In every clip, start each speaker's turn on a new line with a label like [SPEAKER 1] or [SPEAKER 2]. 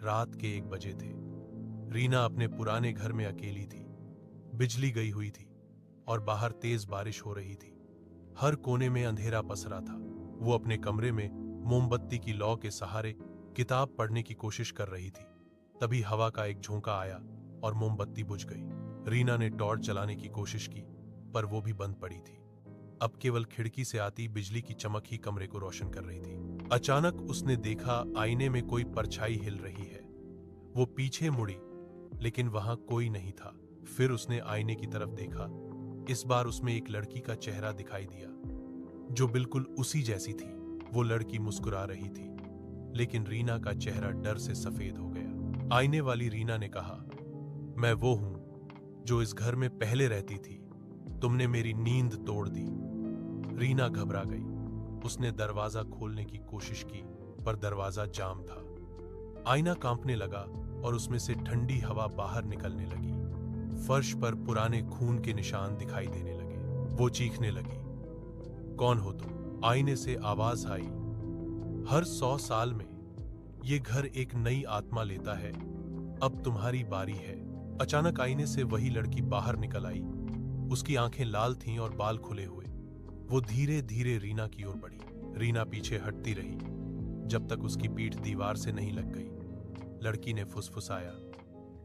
[SPEAKER 1] रात के 1 बजे थे। रीना अपने पुराने घर में अकेली थी। बिजली गई हुई थी और बाहर तेज बारिश हो रही थी। हर कोने में अंधेरा पसरा था। वो अपने कमरे में मोमबत्ती की लौ के सहारे किताब पढ़ने की कोशिश कर रही थी। तभी हवा का एक झोंका आया और मोमबत्ती बुझ गई। रीना ने टॉर्च जलाने की कोशिश की, पर वो भी बंद पड़ी थी। अब केवल खिड़की से आती बिजली की चमक ही कमरे को रोशन कर रही थी। अचानक उसने देखा आईने में कोई परछाई हिल रही है। वो पीछे मुड़ी, लेकिन वहां कोई नहीं था। फिर उसने आईने की तरफ देखा। इस बार उसमें एक लड़की का चेहरा दिखाई दिया, जो बिल्कुल उसी जैसी थी। वो लड़की मुस्कुरा रही थी, लेकिन रीना का चेहरा डर से सफेद हो गया। आईने वाली रीना ने कहा, मैं वो हूं जो इस घर में पहले रहती थी। तुमने मेरी नींद तोड़ दी। रीना घबरा गई। उसने दरवाजा खोलने की कोशिश की, पर दरवाजा जाम था। आईना कांपने लगा और उसमें से ठंडी हवा बाहर निकलने लगी। फर्श पर पुराने खून के निशान दिखाई देने लगे। वो चीखने लगी, कौन हो तुम? आईने से आवाज आई, हर 100 साल में ये घर एक नई आत्मा लेता है। अब तुम्हारी बारी है। अचानक आईने से वही लड़की बाहर निकल आई। उसकी आंखें लाल थीं और बाल खुले हुए। वो धीरे धीरे रीना की ओर बढ़ी। रीना पीछे हटती रही, जब तक उसकी पीठ दीवार से नहीं लग गई। लड़की ने फुसफुसाया,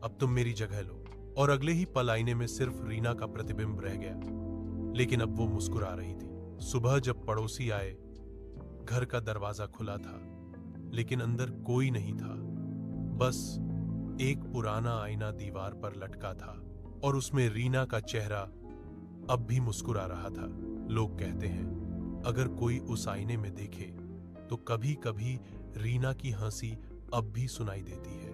[SPEAKER 1] अब तुम मेरी जगह लो। और अगले ही पल आईने में सिर्फ रीना का प्रतिबिंब रह गया, लेकिन अब वो मुस्कुरा रही थी। सुबह जब पड़ोसी आए, घर का दरवाजा खुला था, लेकिन अंदर कोई नहीं था। बस एक पुराना आईना दीवार पर लटका था और उसमें रीना का चेहरा अब भी मुस्कुरा रहा था। लोग कहते हैं, अगर कोई उस आईने में देखे तो कभी कभी रीना की हंसी अब भी सुनाई देती है।